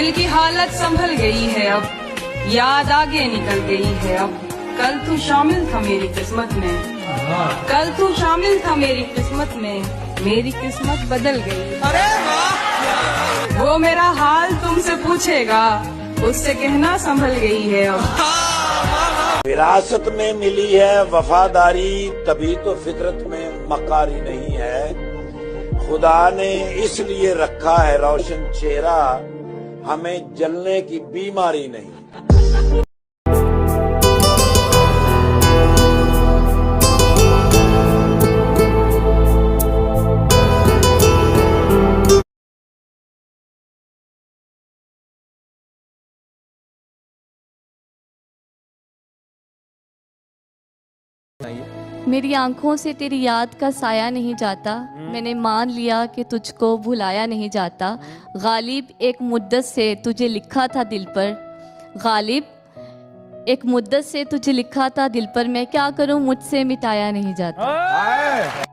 दिल की हालत संभल गई है अब, याद आगे निकल गई है अब। कल तू शामिल था मेरी किस्मत में, कल तू शामिल था मेरी किस्मत में, मेरी किस्मत बदल गई। अरे वाह! वो मेरा हाल तुमसे पूछेगा, उससे कहना संभल गई है अब। विरासत में मिली है वफादारी, तभी तो फितरत में मकारी नहीं है। खुदा ने इसलिए रखा है रोशन चेहरा, हमें जलने की बीमारी नहीं। मेरी आंखों से तेरी याद का साया नहीं जाता, मैंने मान लिया कि तुझको भुलाया नहीं जाता। गालिब एक मुद्दत से तुझे लिखा था दिल पर, गालिब एक मुद्दत से तुझे लिखा था दिल पर, मैं क्या करूं मुझसे मिटाया नहीं जाता।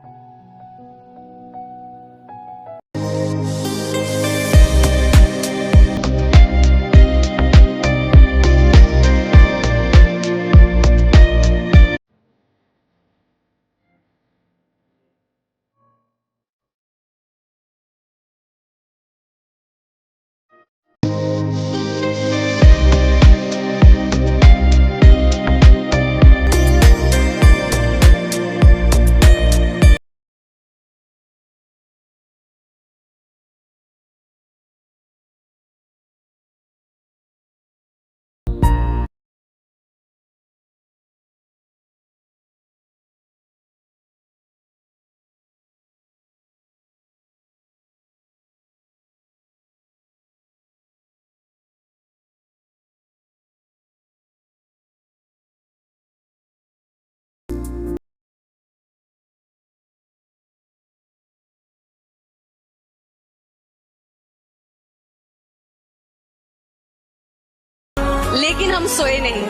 लेकिन हम सोए नहीं,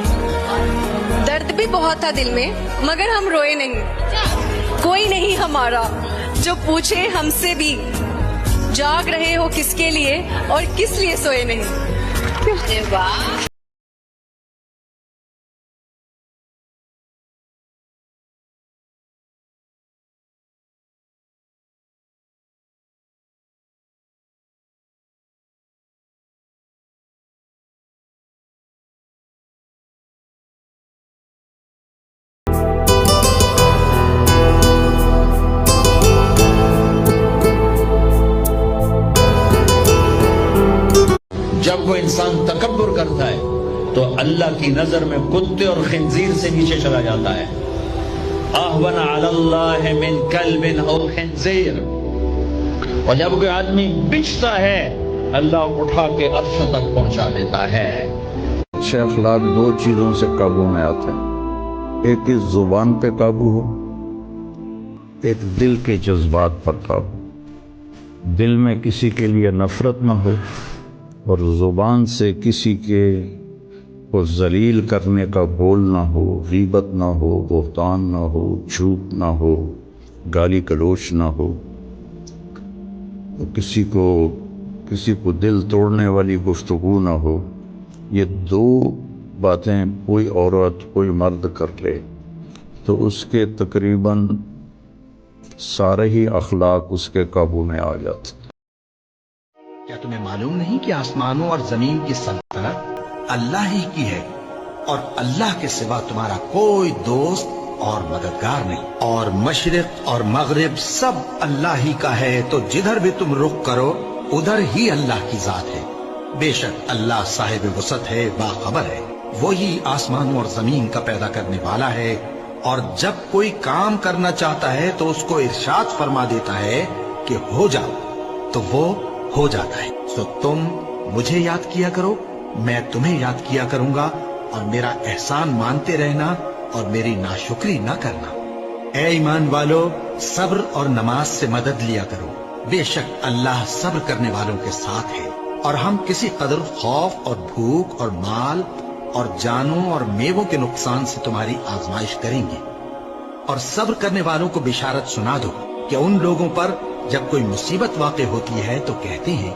दर्द भी बहुत था दिल में, मगर हम रोए नहीं। कोई नहीं हमारा जो पूछे हमसे भी, जाग रहे हो किसके लिए और किस लिए सोए नहीं। वाह! जब वो इंसान तकब्बुर करता है तो अल्लाह की नजर में कुत्ते और खिंजीर से नीचे चला जाता है। आहवन अलल्लाह मिन कल्बिन और खिंजीर। और जब कोई आदमी बिछता है अल्लाह उठा के अर्श तक पहुंचा देता है। अच्छे अखलाक दो चीजों से काबू में आते हैं, एक इस जुबान पे काबू हो, एक दिल के जज्बात पर काबू। दिल में किसी के लिए नफरत ना हो और ज़ुबान से किसी के को जलील करने का बोल ना हो, गीबत ना हो, बुहतान ना हो, झूठ ना हो, गाली गलोच ना हो, तो किसी को दिल तोड़ने वाली गुफ्तगू ना हो। ये दो बातें कोई औरत कोई मर्द कर ले तो उसके तकरीबन सारे ही अखलाक उसके काबू में आ जाते। क्या तुम्हें मालूम नहीं कि आसमानों और जमीन की सल्तनत अल्लाह ही की है और अल्लाह के सिवा तुम्हारा कोई दोस्त और मददगार नहीं, और मशरिक और मगरिब सब अल्लाह ही का है, तो जिधर भी तुम रुख करो उधर ही अल्लाह की जात है। बेशक अल्लाह साहिब वसत है, बाखबर है। वही आसमानों और जमीन का पैदा करने वाला है, और जब कोई काम करना चाहता है तो उसको इरशाद फरमा देता है कि हो जाओ, तो वो हो जाता है। सो तुम मुझे याद किया करो, मैं तुम्हें याद किया करूंगा, और मेरा एहसान मानते रहना और मेरी नाशुक्री न करना। ए ईमान वालो, सब्र और नमाज से मदद लिया करो, बेशक अल्लाह सब्र करने वालों के साथ है। और हम किसी कदर खौफ और भूख और माल और जानों और मेवों के नुकसान से तुम्हारी आजमाइश करेंगे, और सब्र करने वालों को बिशारत सुना दो कि उन लोगों पर जब कोई मुसीबत वाक़े होती है तो कहते हैं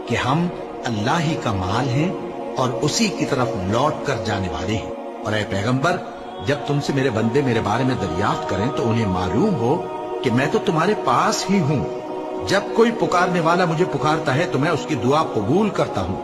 कि हम अल्लाह ही का माल हैं और उसी की तरफ लौट कर जाने वाले हैं। और ऐ पैगंबर, जब तुमसे मेरे बंदे मेरे बारे में दरियाफ्त करें तो उन्हें मालूम हो कि मैं तो तुम्हारे पास ही हूँ। जब कोई पुकारने वाला मुझे पुकारता है तो मैं उसकी दुआ कबूल करता हूँ।